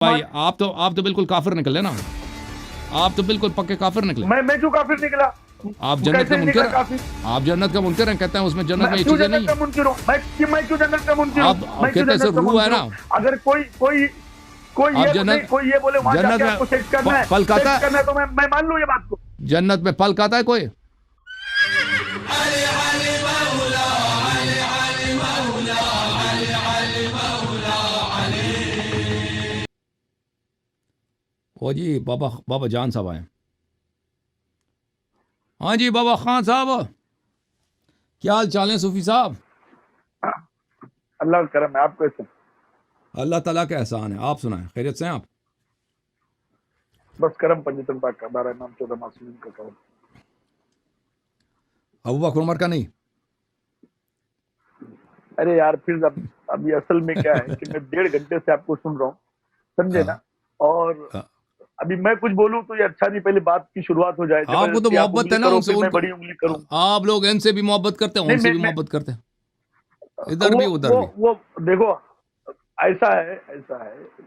بھائی آپ تو بالکل کافر نکلے نا، آپ تو بالکل پکے کافر نکلے. میں کیوں کافر نکلا؟ آپ جنت کا کیسے منکر نکلا کافر؟ آپ جنت کا منکر ہیں، کہتے ہیں اس میں جنت میں یہ کیوں چیزیں جنت نہیں کا ہیں. منکر ہوں میں کیوں جنت کا منکر ہوں؟ آپ میں کیوں کہتے ہیں جنت کا روح ہے منکر نا. ہوں؟ اگر کوئی آپ یہ بولے وہاں جا جنت کے میں آپ کو سیکس کرنا ہے پھل کھاتا سیکس کرنا ہے تو میں مان لوں یہ بات کو. جنت میں پھل کھاتا ہے کوئی؟ او جی بابا جان صاحب آئے. ہاں جی بابا خان صاحب، کیا حال چال ہے صوفی صاحب؟ اللہ کا کرم ہے. آپ کیسے؟ اللہ تعالیٰ کا احسان ہے. آپ سنائیں، خیریت سے ہیں آپ؟ بس کرم پنجتن پاک کا، 12 امام 14 معصومین کا کرم. ابو بکر عمر کا نہیں؟ ارے یار پھر ابھی اصل میں کیا ہے کہ میں 1.5 گھنٹے سے آپ کو سن رہا ہوں، سمجھے نا. اور ابھی میں کچھ بولوں تو یہ اچھا نہیں، پہلے بات کی شروعات ہو جائے. آپ کو تو زبردستی آپ محبت انگلی ہے نا کرو ان سے، پھر میں بڑی انگلی کروں. آپ لوگ ان سے بھی محبت کرتے ہیں، ان سے بھی محبت کرتے ہیں، ادھر بھی ادھر بھی. وہ دیکھو ایسا ہے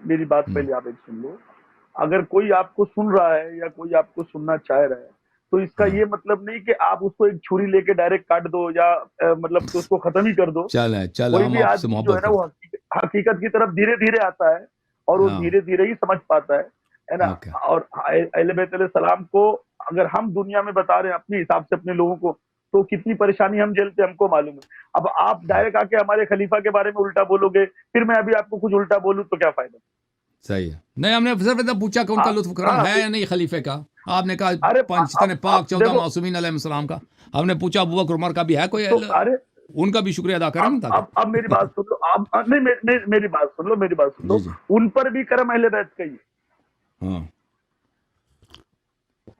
میری بات پہلے آپ ایک سن لو. اگر کوئی آپ کو سن رہا ہے یا کوئی آپ کو سننا چاہ رہا ہے تو اس کا یہ مطلب نہیں کہ آپ اس کو ایک چھری لے کے ڈائریکٹ کاٹ دو یا مطلب کہ اس کو ختم ہی کر دو. چل کوئی ہم بھی آپ سے آدمی جو ہے محبت نا وہ کرتے حقیقت کی طرف دھیرے دھیرے آتا ہے اور وہ ہیں. دھیرے دھیرے ہی سمجھ پاتا ہے نا. اوکے. اور اہل بیت علیہ السلام کو اگر ہم دنیا میں بتا رہے ہیں اپنے حساب سے اپنے لوگوں کو، تو کتنی پریشانی ہم جھیلتے ہم کو معلوم ہے. اب آپ ڈائریکٹ آ کے ہمارے خلیفہ کے بارے میں الٹا بولو گے، پھر میں ابھی آپ کو کچھ الٹا بولوں تو کیا فائدہ؟ صحیح ہے. نہیں، ہم نے صرف اتنا پوچھا کہ ان کا لطف کرم ہے یا نہیں خلیفے کا. آپ نے کہا ارے پنجتن پاک 14 دیکھو معصومین علیہ السلام کا. ہم نے پوچھا ابو بکر عمر کا بھی ہے کوئی، تو ارے ان کا بھی شکریہ ادا کریں نا تاکہ. اب میری بات سن لو. آپ نہیں میری بات سن لو. جی ان پر بھی کرم اہل بیت کا ہی ہے. ہاں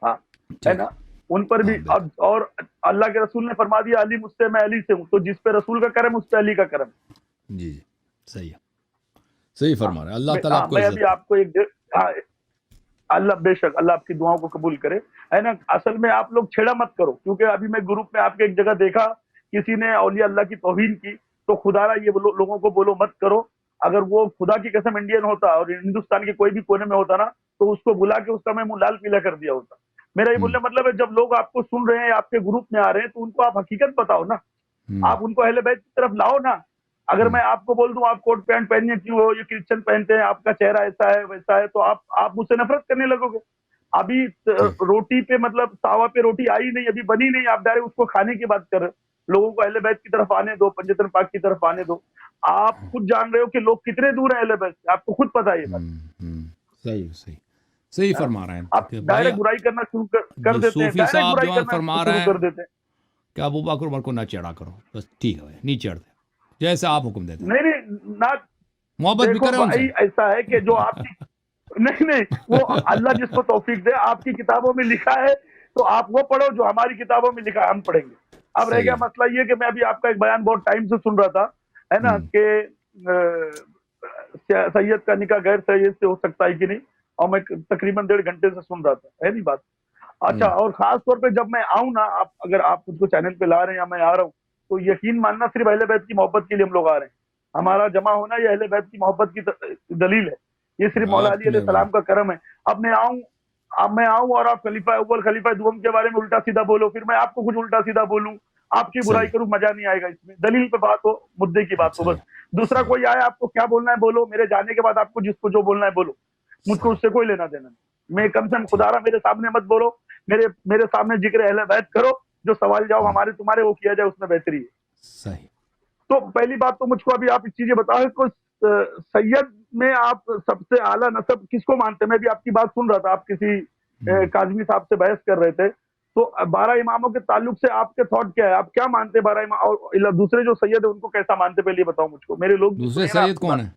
ہاں ہے ٹھیک نا. ان پر بھی ہاں اور اللہ کے رسول نے فرما دیا علی مجھ سے میں علی سے ہوں، تو جس پہ رسول کا کرم اس پہ علی کا کرم. جی صحیح ہے، صحیح فرما رہے ہیں. اللہ تعالیٰ آپ کو میں عزت ابھی کرے. آپ کو اللہ بے شک اللہ آپ کی دعاؤں کو قبول کرے، ہے نا. اصل میں آپ لوگ چھیڑا مت کرو، کیونکہ ابھی میں گروپ میں آپ کے ایک جگہ دیکھا کسی نے اولیاء اللہ کی توہین کی، تو خدا را یہ لوگوں کو بولو مت کرو. اگر وہ خدا کی قسم انڈین ہوتا اور ہندوستان کے کوئی بھی کونے میں ہوتا نا تو اس کو بلا کے اس کا میں منہ لال پیلا کر دیا ہوتا. میرا یہ بولنے مطلب ہے جب لوگ آپ کو سن رہے ہیں، آپ کے گروپ میں آ رہے ہیں، تو ان کو آپ حقیقت بتاؤ نا. آپ ان کو اہل بیت کی طرف لاؤ نا. اگر میں آپ کو بول دوں آپ کوٹ پینٹ پہننے کیوں ہو، یہ کرسچن پہنتے ہیں، آپ کا چہرہ ایسا ہے ویسا ہے، تو آپ مجھ سے نفرت کرنے لگو گے. ابھی روٹی پہ مطلب تاوا پہ روٹی آئی نہیں، ابھی بنی نہیں، آپ ڈائریکٹ اس کو کھانے کی بات کر رہے. لوگوں کو اہل بیت کی طرف آنے دو، پنجتن پاک کی طرف آنے دو. آپ خود جان رہے ہو کہ لوگ کتنے دور ہیں اہل بیت سے، آپ کو خود پتا ہے یہ بات. صحیح فرما رہے آپ ہیں بھائی. ڈائریکٹ برائی کرنا شروع کر جو دیتے ہیں، صوفی ڈائریکٹ صاحب برائی جو کرنا فرما رہے شروع ہیں کر دیتے ہیں. کہ ابو بکر عمر کو نہ چڑھا کرو، بس ٹھیک ہے بھائی، نہیں چڑھتے جیسے آپ حکم دیتے ہیں. نہیں نہ محبت بھی دیکھو کریں ان سے. بھائی ایسا ہے کہ جو آپ کی نہیں وہ اللہ جس کو توفیق دے. آپ کی کتابوں میں لکھا ہے تو آپ وہ پڑھو جو ہماری کتابوں میں لکھا ہے، ہم پڑھیں گے. اب رہ گیا صحیح مسئلہ یہ کہ میں ابھی آپ کا ایک بیان بہت ٹائم سے سن رہا تھا، ہے نا، کہ سید کا نکاح غیر سید سے ہو سکتا ہے کہ نہیں، اور میں تقریباً 1.5 گھنٹے سے سن رہا تھا، ہے نہیں بات. اچھا، اور خاص طور پہ جب میں آؤں نا، اگر آپ خود کو چینل پہ لا رہے ہیں یا میں آ رہا ہوں، تو یقین ماننا صرف اہل بیت کی محبت کے لیے ہم لوگ آ رہے ہیں. ہمارا جمع ہونا یہ اہل بیت کی محبت کی دلیل ہے. یہ صرف مولا آپ علی کی علیہ مہربانی. السلام کا کرم ہے. اب میں آؤں اور آپ خلیفہ اول خلیفہ دوم کے بارے میں الٹا سیدھا بولو، پھر میں آپ کو کچھ الٹا سیدھا بولوں، آپ کی برائی کروں، مزہ نہیں آئے گا. اس میں دلیل پہ بات ہو، مدعے کی بات ہو بس. دوسرا کوئی آئے آپ کو کیا بولنا ہے بولو، میرے جانے کے بعد آپ کو جس کو جو بولنا ہے بولو، مجھ کو اس سے کوئی لینا دینا نہیں. میں کم سے کم خدا را میرے سامنے مت بولو، میرے سامنے ذکر اہل بیت کرو، جو سوال جاؤ ہمارے تمہارے وہ کیا جائے، اس میں بہتری ہے. صحیح. تو پہلی بات تو مجھ کو ابھی آپ اس چیزیں بتاؤ کہ سید میں آپ سب سے اعلیٰ نسب کس کو مانتے ہیں؟ میں بھی آپ کی بات سن رہا تھا، آپ کسی کاظمی صاحب سے بحث کر رہے تھے. تو 12 اماموں کے تعلق سے آپ کے تھاٹ کیا ہے؟ آپ کیا مانتے ہیں 12 امام، اور دوسرے جو سید ہے ان کو کیسا مانتے؟ پہلے بتاؤ مجھ کو، میرے لوگ بھی دوسرے سنیں نا آپ سید کی کون بات. ہے؟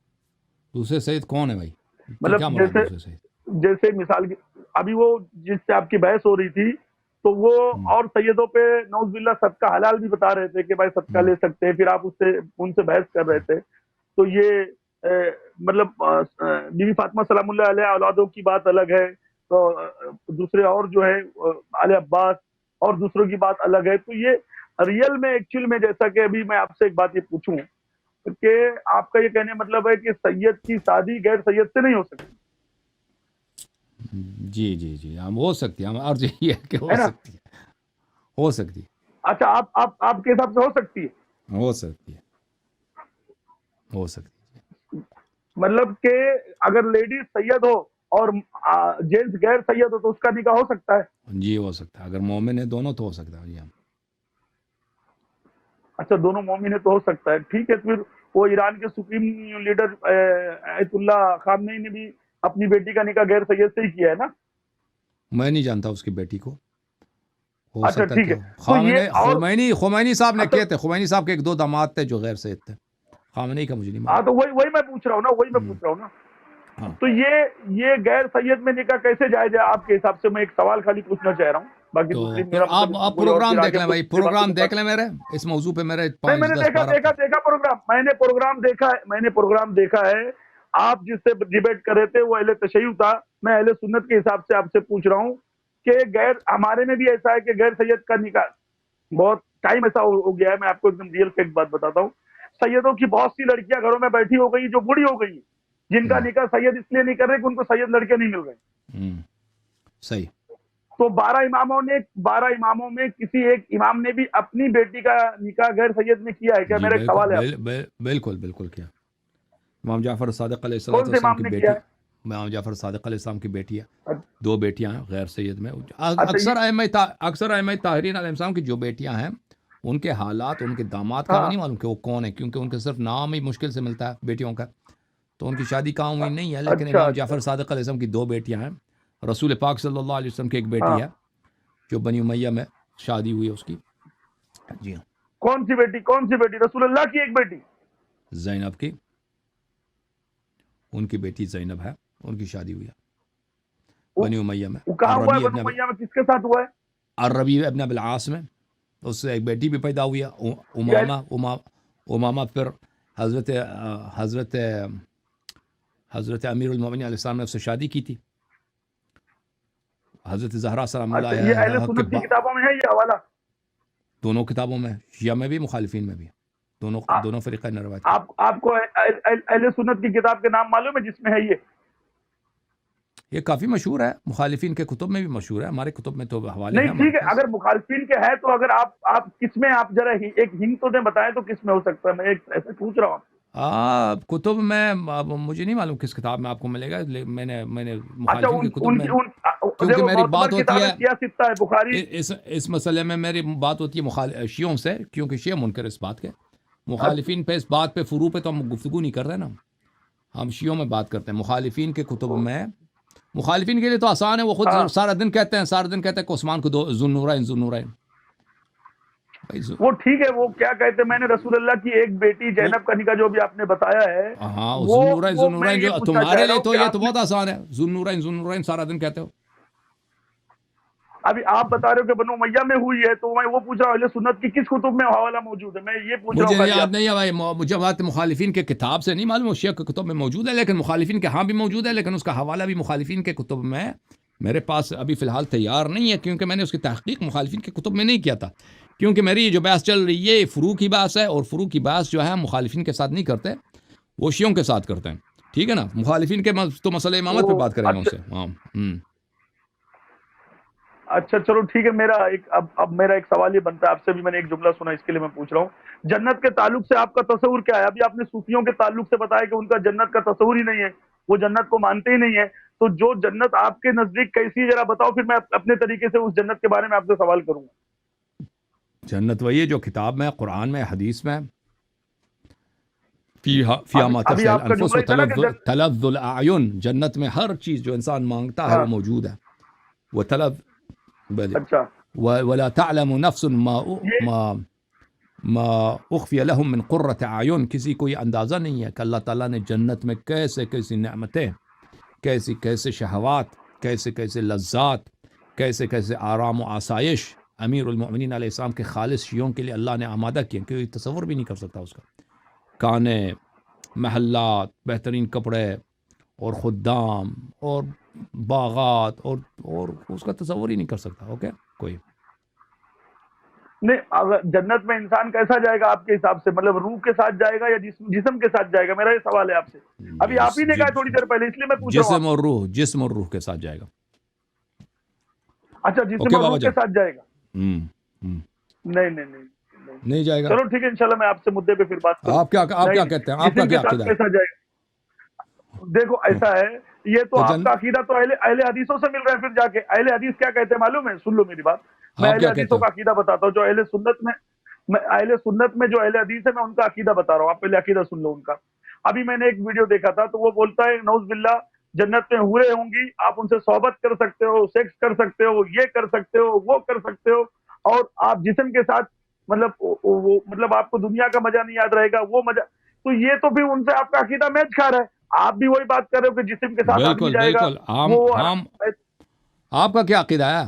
دوسرے سید کون ہے بھائی؟ کیا مطلب مراد دوسرے سید؟ جیسے مثال کی ابھی وہ جس سے آپ کی بحث ہو رہی تھی، تو وہ اور سیدوں پہ نعوذ باللہ صدقہ حلال بھی بتا رہے تھے کہ بھائی صدقہ لے سکتے ہیں، پھر آپ ان سے بحث کر رہے تھے. تو یہ مطلب بیوی فاطمہ سلام اللہ علیہ اولادوں کی بات الگ ہے، تو دوسرے اور جو ہے آل عباس اور دوسروں کی بات الگ ہے. تو یہ ریئل میں ایکچوئل میں، جیسا کہ ابھی میں آپ سے ایک بات یہ پوچھوں کہ آپ کا یہ کہنے مطلب ہے کہ سید کی شادی غیر سید سے نہیں ہو سکتی؟ جی جی جی ہم ہو سکتی ہے، ہم عرض یہ ہے کہ ہو ہے نا؟ سکتی ہے، ہو سکتی ہے، اچھا آپ کے حساب سے ہو سکتی ہے؟ ہو سکتی ہے، ہو سکتی ہے، مطلب کہ اگر لیڈیز سید ہو اور جینٹس غیر سید ہو تو اس کا نکاح ہو سکتا ہے؟ جی ہو سکتا ہے، اگر مومن ہے دونوں تو ہو سکتا ہے جی ہم۔ اچھا دونوں مومن ہے تو ہو سکتا ہے، ٹھیک ہے۔ پھر وہ ایران کے سپریم لیڈر آیت اللہ خامنئی نے بھی اپنی بیٹی کا نکاح غیر سید سے ہی کیا ہے نا؟ میں نہیں جانتا اس کی بیٹی کو، ہو اچھا سکتا ہے ٹھیک ہے، کہ تو یہ اور خمینی صاحب نے اچھا، کیے تھے، خمینی صاحب کے ایک دو داماد تھے جو غیر سید تھے، خامنئی کا مجھے نہیں ہاں معلوم۔ تو وہی میں پوچھ رہا ہوں نا، وہی میں ہم، پوچھ رہا ہوں نا۔ ہاں تو یہ غیر سید میں نکاح کیسے جائز ہے آپ کے حساب سے؟ میں ایک سوال خالی پوچھنا چاہ رہا ہوں، باقی تو دوسری پھر میرا مطلب اس میں آپ کوئی اور پروگرام پھر دیکھ آگے لیں ہم لوگ بھائی، دوسری باتوں پروگرام پہ بات۔ دیکھ لیں میرے اس موضوع پہ، میرے نہیں میں 5 نے 10 12 دیکھا پروگرام، میں نے پروگرام دیکھا ہے، آپ جس سے ڈیبیٹ کر رہے تھے وہ اہل تشیع تھا، میں اہل سنت کے حساب سے آپ سے پوچھ رہا ہوں کہ ہمارے میں بھی ایسا ہے کہ غیر سید کا نکاح بہت ٹائم ایسا ہو گیا ہے، میں آپ کو ایک دم ریئل فیکٹ بات بتاتا ہوں، سیدوں کی بہت سی لڑکیاں گھروں میں بیٹھی ہو گئی جو بوڑھی ہو گئی، جن کا ہم، نکاح سید اس لیے نہیں کر رہے کہ ان کو سید لڑکے نہیں مل رہے۔ ہم، صحیح، تو 12 اماموں میں کسی ایک امام نے بھی اپنی بیٹی کا نکاح غیر سید میں کیا ہے کیا؟ جی میرا ایک سوال ہے آپ سے، بالکل بالکل کیا امام جعفر صادق علیہ کون سے السلام امام کی نے کیا بیٹی، ہے؟ امام جعفر صادق علیہ السلام کی بیٹی ہے، 2 بیٹیاں ہیں غیر سید میں، اچھا یہ اکثر ائمہ طاہرین علیہ السلام کی جو بیٹیاں ہیں ان کے حالات، ان کے داماد کا ہمیں ہاں نہیں معلوم کہ وہ کون ہے، کیونکہ ان کے صرف نام ہی مشکل سے ملتا ہے بیٹیوں کا، تو ان کی شادی کہاں ہوئی نہیں ہے، لیکن اچھا امام اچھا جعفر صادق علیہ السلام کی 2 بیٹیاں ہیں، رسول پاک صلی اللہ علیہ وسلم کی ایک ہاں، بیٹی ہے جو بنی امیہ میں شادی ہوئی ہے اس کی، جی ہاں، کون سی بیٹی؟ رسول اللہ کی ایک بیٹی؟ زینب کی، ان کی بیٹی زینب ہے، ان کی شادی ہوئی ہے وہ بنی امیہ میں، وہ کہاں ہوا ہے بنو امیہ میں، کس کے ساتھ ہوا ہے؟ الربیع ابن ابی العاص میں، اس سے ایک بیٹی بھی پیدا ہوئی ہے یہ امامہ پھر حضرت حضرت حضرت امیر المومنین علیہ السلام نے اس سے شادی کی تھی، حضرت زہرا سلام اللہ اچھا یہ اہل علیہا کے سنت کی کتابوں میں ہے یہ حوالہ؟ دونوں کتابوں میں، شیعہ میں بھی مخالفین میں بھی، آ- دونوں فریقہ نے روایت کی، آپ کو اہل سنت کی کتاب کے نام معلوم ہے جس میں ہے یہ؟ یہ کافی مشہور ہے، مخالفین کے کتب میں بھی مشہور ہے، ہمارے کتب میں تو حوالے ہیں نہیں ہمارے ٹھیک ہے، پاس۔ اگر مخالفین کے ہے تو اگر آپ کس میں، آپ ذرا ایک ہنٹ تو دیں، بتائیں تو کس میں ہو سکتا ہے، میں ایسے پوچھ رہا ہوں۔ کتب میں مجھے نہیں معلوم کس کتاب میں آپ کو ملے گا، میں نے اچھا مخالفین کے کتب میں، کیونکہ دیکھو میری بات معتبر ہوتی کتابیں ہے سیاہ ستہ ہے، بخاری۔ اس مسئلے میں، میری بات ہوتی ہے شیعوں سے، کیونکہ شیعہ منکر اس بات کے، مخالفین پہ اس بات پہ فروع پہ تو ہم گفتگو نہیں کر رہے نا، ہم شیعوں میں بات کرتے ہیں، مخالفین کے کتب میں، مخالفین کے لیے تو آسان ہے، وہ خود ہاں سارا دن کہتے ہیں کہ عثمان کو ذو النورین بھائی وہ ٹھیک ہے، وہ کیا کہتے ہیں، میں نے رسول اللہ کی ایک بیٹی وہ زینب کا نکاح جو بھی آپ نے بتایا ہے، ہاں ذو وہ میں النورین یہ جو پوچھنا چاہ تمہارے رہا لیے ہوں تو کہ یہ تو آپ نے بہت آسان ہے، ذو النورین سارا دن کہتے ہو، ابھی آپ بتا رہے ہو کہ بنو امیہ میں ہوئی ہے، تو میں وہ پوچھ رہا ہوں اہل سنت کی کس کتب میں حوالہ موجود ہے، میں یہ پوچھ رہا ہوں مجھے خالی یاد آپ نہیں ہے بھائی، مجھے بات مخالفین کے کتاب سے نہیں معلوم، شیعہ کے کتب میں موجود ہے، لیکن مخالفین کے ہاں بھی موجود ہے، لیکن اس کا حوالہ بھی مخالفین کے کتب میں میرے پاس ابھی فی الحال تیار نہیں ہے، کیونکہ میں نے اس کی تحقیق مخالفین کے کتب میں نہیں کیا تھا، کیونکہ میری جو بحث چل رہی ہے یہ فروع کی بحث ہے، اور فروع کی بحث جو ہے مخالفین کے ساتھ نہیں کرتے، وہ شیعوں کے ساتھ کرتے ہیں، ٹھیک ہے نا، مخالفین کے تو مسئلہ امامت پہ وہ بات کریں گے ان اچھا سے، ہاں اچھا چلو ٹھیک ہے، میرا ایک اب میرا ایک سوال یہ بنتا ہے آپ سے بھی، میں نے ایک جملہ سنا اس کے لیے میں پوچھ رہا ہوں، جنت کے تعلق سے آپ کا تصور کیا ہے؟ ابھی آپ نے صوفیوں کے تعلق سے بتایا کہ ان کا جنت کا تصور ہی نہیں ہے، وہ جنت کو مانتے ہی نہیں ہے، تو جو جنت آپ کے نزدیک کیسی ہے ذرا بتاؤ، پھر میں اپنے طریقے سے اس جنت کے بارے میں آپ سے سوال کروں گا۔ جنت وہی ہے جو کتاب میں، قرآن میں، حدیث میں، فیہا ما ابھی تشتہی آپ کا الانفس جملہ و ہی تھا نا کہ تلذ الاعین، جنت میں ہر چیز جو انسان مانگتا ہے ہاں وہ موجود ہے، وہ بلے اچھا ولا تعلم نفس یہ ما اخفی لهم من قرۃ اعین، کسی کو یہ اندازہ نہیں ہے کہ اللہ تعالیٰ نے جنت میں کیسے کیسی نعمتیں، کیسی کیسے شہوات، کیسے کیسے لذات، کیسے کیسے آرام و آسائش امیر المؤمنین علیہ السلام کے خالص شیعوں کے لیے اللہ نے آمادہ کیے، کہ تصور بھی نہیں کر سکتا اس کا، کانے، محلات، بہترین کپڑے اور خدام اور باغات اور اس کا تصور ہی نہیں کر سکتا، اوکے کوئی نہیں، اگر جنت میں انسان کیسا جائے گا آپ کے حساب سے؟ مطلب روح کے ساتھ جائے گا یا جسم کے ساتھ جائے گا؟ میرا یہ سوال ہے آپ سے، ابھی آپ ہی نے کہا تھوڑی دیر پہلے، اس لیے میں پوچھ رہا ہوں آپ جسم اور روح کے ساتھ جائے گا، اچھا جسم اوکے اور بابا روح کے جان. ساتھ جائے گا؟ ہوں. نہیں نہیں جائے گا. چلو ٹھیک ہے انشاءاللہ میں آپ سے مدعے پہ پھر بات کروں. آپ کیا کہتے ہیں؟ آپ کا جسم کے کیا ساتھ عقیدہ ہے؟ کیسا جائے گا؟ دیکھو ایسا ہے، یہ تو آپ کا عقیدہ تو اہل حدیثوں سے مل رہا ہے. پھر جا کے اہل حدیث کیا کہتے ہیں معلوم ہے؟ سن لو میری بات. میں آپ اہل کیا کہتے حدیثوں ہو؟ کا عقیدہ بتاتا ہوں. جو اہل سنت میں جو اہل حدیث ہے میں ان کا عقیدہ بتا رہا ہوں. آپ پہلے عقیدہ سن لو ان کا. ابھی میں نے ایک ویڈیو دیکھا تھا تو وہ بولتا ہے نعوذ باللہ جنت میں حوریں ہوں گی، آپ ان سے صحبت کر سکتے ہو، سیکس کر سکتے ہو، یہ کر سکتے ہو، وہ کر سکتے ہو، اور آپ جسم کے ساتھ مطلب آپ کو دنیا کا مزہ نہیں یاد رہے گا، وہ مزہ. تو یہ تو بھی ان سے آپ کا عقیدہ میچ کھا رہا ہے. آپ بھی وہی بات کر رہے ہو کہ جسم کے ساتھ آدمی بالکل جائے گا بالکل. وہ. آپ کا کیا عقیدہ ہے؟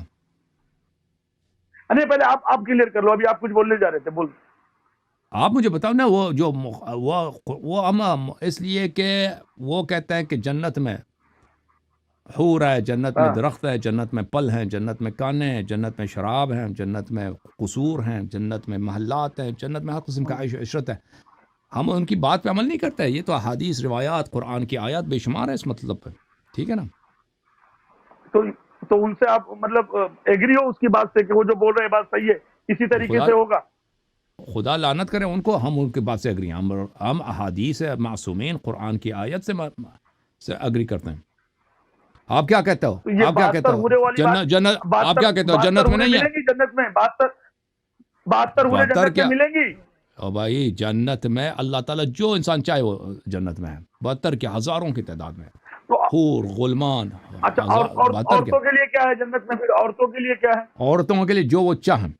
نہیں پہلے آپ کلیئر کر لو. ابھی آپ کچھ بولنے جا رہے تھے، بول. آپ مجھے بتاؤ نا، وہ جو وہ ہم اس لیے کہ وہ کہتے ہیں کہ جنت میں حور ہے، جنت میں درخت ہے، جنت میں پل ہیں، جنت میں کانے ہیں، جنت میں شراب ہیں، جنت میں قصور ہیں، جنت میں محلات ہیں، جنت میں ہر قسم کا عیش و عشرت ہے. ہم ان کی بات پہ عمل نہیں کرتے. یہ تو احادیث، روایات، قرآن کی آیات بے شمار ہے اس مطلب پہ. ٹھیک ہے نا؟ تو ان سے آپ مطلب ایگری ہو اس کی بات سے کہ وہ جو بول رہے ہیں بات صحیح ہے، اسی طریقے سے ہوگا؟ خدا لعنت کرے ان کو، ہم ان کی بات سے اگری ہیں. ہم احادیث معصومین قرآن کی آیت سے اگری کرتے ہیں. آپ کیا کہتے ہو؟ تو یہ آپ کیا کہتے 72 ہو؟ حورے والی بات، جنت آپ کیا کہتے ہو؟ جنت میں نہیں ہے؟ ملیں گی جنت میں 72 حورے 72 جنت میں کیا؟ ملیں گی؟ او بھائی جنت میں اللہ تعالیٰ جو انسان چاہے وہ جنت میں ہے. 72 کے ہزاروں کی تعداد میں تو حور غلمان. اچھا، 72 کے. عورتوں کے لیے کیا ہے جنت میں؟ پھر عورتوں کے لیے کیا ہے؟ عورتوں کے لیے جو وہ چاہیں،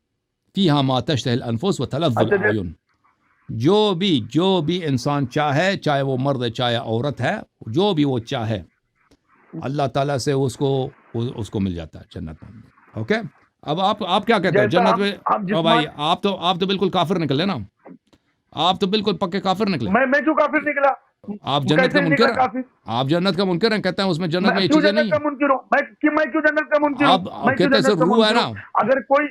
فیہا ما تشتہی الانفس وتلذ اچھا الاعین. جو بھی انسان چاہے، چاہے وہ مرد ہے چاہے عورت ہے، جو بھی وہ چاہے اللہ تعالیٰ سے اس کو مل جاتا ہے جنت میں. اوکے. اب آپ کیا کہتے ہو جیسا جنت میں؟ ہم او بھائی جسمان، آپ تو بالکل کافر نکلے نا. آپ تو بالکل پکے کافر نکلے. میں کیوں کافر نکلا؟ آپ جنت کا کیسے منکر نکلا ہیں. کافر؟ آپ جنت کا منکر ہیں. کہتے ہیں اس میں جنت میں یہ کیوں چیزیں جنت نہیں کا ہیں. منکر ہوں؟ میں کیوں جنت کا منکر ہوں؟ آپ میں کیوں کہتے ہیں جنت صرف کا روح ہے منکر نا. ہوں؟ اگر کوئی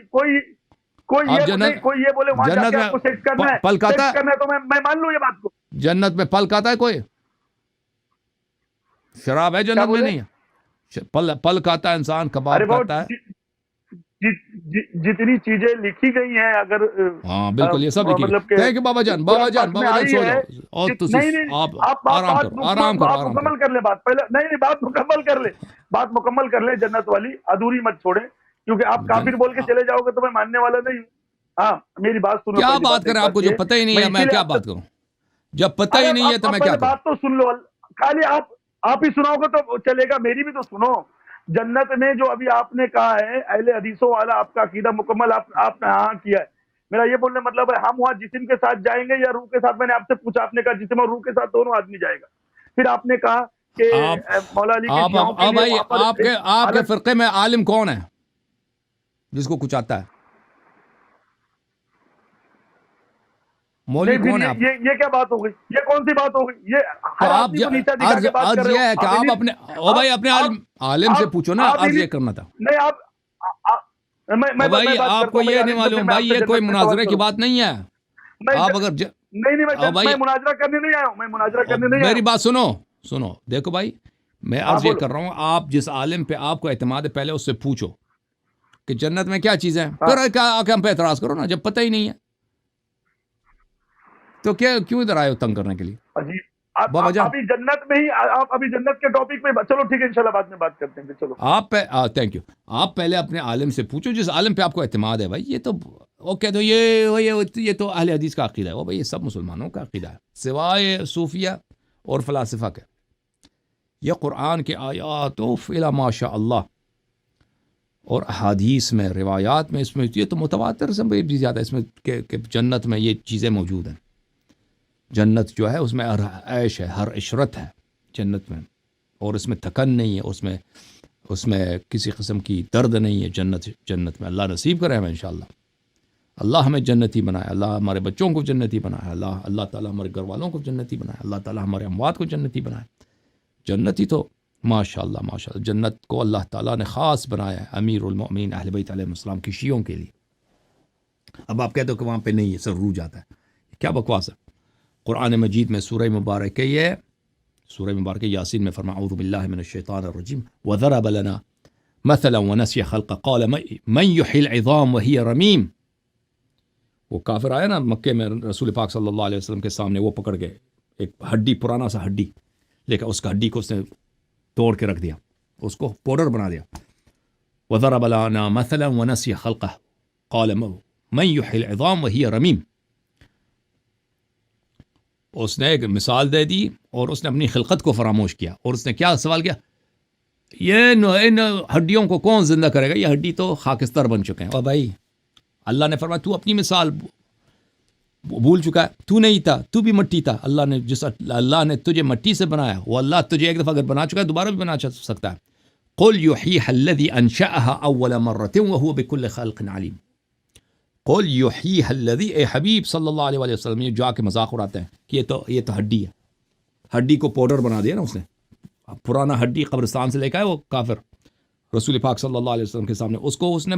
آپ یہ نہیں، کوئی یہ بولے وہاں جا جنت کے میں آپ کو سیکس کرنا ہے، پل کھاتا سیکس ہے. کرنا ہے، تو میں مان لوں یہ بات کو. جنت میں پل کھاتا ہے کوئی؟ شراب ہے کیا جنت میں؟ بولے؟ نہیں ہے. پل کھاتا ہے انسان، ارے کباب بہت کھاتا ہے. جتنی چیزیں لکھی گئی ہیں، اگر ہاں بالکل یہ سب لکھی گئی. مطلب کہ تھینک یو بابا جان. بابا قرآن جان پاک میں بابا جان آئی سو ہے. جاؤ. اور نہیں آپ آپ آرام کرو، آرام کرو، آرام کرو. مکمل کر لیں بات پہلے. نہیں بات مکمل کر لیں، بات مکمل کر لیں. جنت والی ادھوری مت چھوڑیں، کیونکہ آپ کافر بول کے چلے جاؤ گے تو میں ماننے والا نہیں ہوں. ہاں میری بات سنو. کیا پہلی بات کریں؟ ایک آپ کو جو یہ پتہ ہی نہیں ہے اسی میں لیے کیا آپ سے. بات کروں؟ جب پتہ ارے ہی نہیں ہے تو آپ میں کیا پہلے کروں؟ بات تو سن لو. خالی آپ ہی سناؤ گے تو چلے گا، میری بھی تو سنو. جنت میں جو ابھی آپ نے کہا ہے اہل حدیثوں والا، آپ کا عقیدہ مکمل آپ نے ہاں کیا ہے. میرا یہ بولنے مطلب ہے ہم وہاں جسم کے ساتھ جائیں گے یا روح کے ساتھ؟ میں نے آپ سے پوچھا، آپ نے کہا جسم اور روح کے ساتھ دونوں آدمی جائے گا. پھر آپ نے کہا کہ مولا علی کے شیعوں کے لیے بھائی وہاں پر آپ کے الگ. فرقے میں عالم کون ہے جس کو کچھ آتا ہے؟ مولوی نہیں کون ہے پھر آپ؟ یہ کیا بات ہو گئی؟ یہ کون سی بات ہو گئی؟ یہ تو ہر آپ آدمی کو نیچا دکھا کے بات کر عرض رہے یہ ہو. ہے کہ آپ اپنے بھائی اپنے عالم سے پوچھو نا. عرض یہ کرنا تھا. نہیں میں بھائی بات آپ کرتا کو ہوں. یہ نہیں معلوم بھائی، یہ کوئی مناظرے کی بات نہیں ہے. آپ اگر میں مناظرہ کرنے نہیں آیا ہوں. میں مناظرہ کرنے نہیں آیا میری ہوں. بات سنو. دیکھو بھائی، میں عرض یہ کر رہا ہوں، آپ جس عالم پہ آپ کو اعتماد ہے پہلے اس سے پوچھو کہ جنت میں کیا چیزیں ہیں، پھر آ کے ہم پہ اعتراض کرو نا. جب پتہ ہی نہیں ہے تو کیوں ادھر آئے ہو تنگ کرنے کے لیے؟ بابا جان ابھی جنت میں ہی آپ ابھی جنت کے ٹاپک پہ چلو ٹھیک ہے، انشاءاللہ بعد میں بات کرتے ہیں. چلو آپ پہ تھینک یو. آپ پہلے اپنے عالم سے پوچھو جس عالم پہ آپ کو اعتماد ہے. بھائی یہ تو اوکے، تو یہ تو اہل حدیث کا عقیدہ ہے. وہ بھائی یہ سب مسلمانوں کا عقیدہ ہے سوائے صوفیہ اور فلاسفہ کے. یہ قرآن کے آیات الا ماشاء اللہ اور احادیث میں، روایات میں، اس میں یہ تو متواتر سے بھی زیادہ اس میں کہ جنت میں یہ چیزیں موجود ہیں. جنت جو ہے اس میں ہر عیش ہے، ہر عشرت ہے جنت میں، اور اس میں تھکن نہیں ہے، اس میں کسی قسم کی درد نہیں ہے. جنت میں اللہ نصیب کرے ہمیں انشاءاللہ. اللہ ہمیں جنتی بنائے، اللہ ہمارے بچوں کو جنتی بنائے، اللہ تعالیٰ ہمارے گھر والوں کو جنتی بنائے، اللہ تعالیٰ ہمارے اموات کو جنتی بنائے. جنتی تو ماشاءاللہ جنت کو اللہ تعالیٰ نے خاص بنایا ہے امیر المؤمنین اہل بیت علیہ السلام کی شیعوں کے لیے. اب آپ کہتے ہو کہ وہاں پہ نہیں ہے، سر روح جاتا ہے. کیا بکواس ہے؟ قرآن مجید میں سورہ مبارکہ یاسین میں فرمایا اعوذ باللہ من الشیطان الرجیم وضرب لنا مثلا ونسی خلقہ قال من یحیی العظام وہی رمیم. وہ کافر آیا نا مکے میں رسول پاک صلی اللہ علیہ وسلم کے سامنے، وہ پکڑ گئے ایک ہڈی، پرانا سا ہڈی لے کر، اس کا ہڈی کو اس نے توڑ کے رکھ دیا، اس کو پاؤڈر بنا دیا. وضرب لنا مثلا ونسی خلقہ قال من یحیی العظام وہی رمیم. اس نے ایک مثال دے دی اور اس نے اپنی خلقت کو فراموش کیا، اور اس نے کیا سوال کیا، یہ ان ہڈیوں کو کون زندہ کرے گا، یہ ہڈی تو خاکستر بن چکے ہیں. اور بھائی اللہ نے فرمایا تو اپنی مثال بھول چکا ہے، تو نہیں تھا، تو بھی مٹی تھا. اللہ نے تجھے مٹی سے بنایا، وہ اللہ تجھے ایک دفعہ اگر بنا چکا ہے دوبارہ بھی بنا سکتا ہے. قل یحییھا الذی انشأھا اول مرۃ وہو بکل خلق علیم. قل یحییھا الذی، اے حبیب صلی اللہ علیہ وسلم، یہ جا کے مذاق اڑاتے ہیں کہ یہ تو ہڈی ہے، ہڈی کو پاؤڈر بنا دیا نا اس نے. پرانا ہڈی قبرستان سے لے کے آئے وہ کافر رسول پاک صلی اللہ علیہ وسلم کے سامنے، اس نے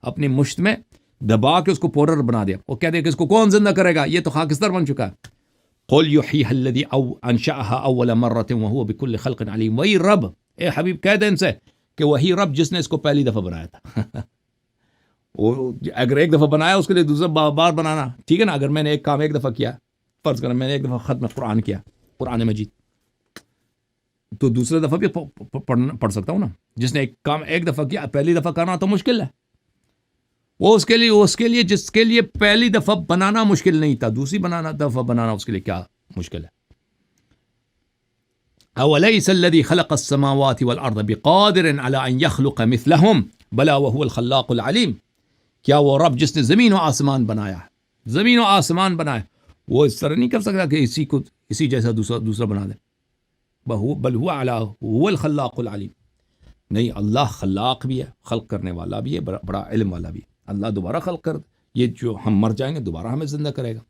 اپنی مشت میں دبا کے اس کو پاؤڈر بنا دیا. وہ کہتے ہیں کہ اس کو کون زندہ کرے گا، یہ تو خاکستر بن چکا ہے. قل یحییھا الذی انشأھا اول مرۃ وہو بکل خلق علیم. وہی رب، اے حبیب کہہ دیں ان سے کہ وہی رب جس نے اس کو پہلی دفعہ بنایا تھا. وہ اگر ایک دفعہ بنایا اس کے لیے دوسرا بار بنانا ٹھیک ہے نا. اگر میں نے ایک کام ایک دفعہ کیا، فرض کرنا میں نے ایک دفعہ ختم قرآن کیا، قرآن مجید، تو دوسرے دفعہ بھی پڑھ سکتا ہوں نا. جس نے ایک کام ایک دفعہ کیا، پہلی دفعہ کرنا تو مشکل ہے. وہ اس کے لیے جس کے لیے پہلی دفعہ بنانا مشکل نہیں تھا، دوسری دفعہ بنانا اس کے لیے کیا مشکل ہے. اولیس الذی خلق السماوات والارض بقادر علی ان یخلق مثلہم بلا وہو الخلاق العلیم. کیا وہ رب جس نے زمین و آسمان بنایا، زمین و آسمان بنایا، وہ اس طرح نہیں کر سکتا کہ اسی جیسا دوسرا بنا دے. بل هو الخلاق العلیم. نہیں، اللہ خلاق بھی ہے، خلق کرنے والا بھی ہے، بڑا علم والا بھی ہے. اللہ دوبارہ خلق کر، یہ جو ہم مر جائیں گے دوبارہ ہمیں زندہ کرے گا.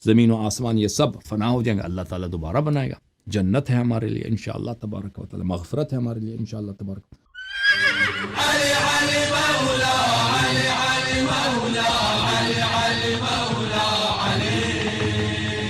زمین و آسمان یہ سب فنا ہو جائیں گے، اللہ تعالیٰ دوبارہ بنائے گا. جنت ہے ہمارے لیے انشاءاللہ تبارک و تعالی، مغفرت ہے ہمارے لیے انشاءاللہ تبارک و تعالی.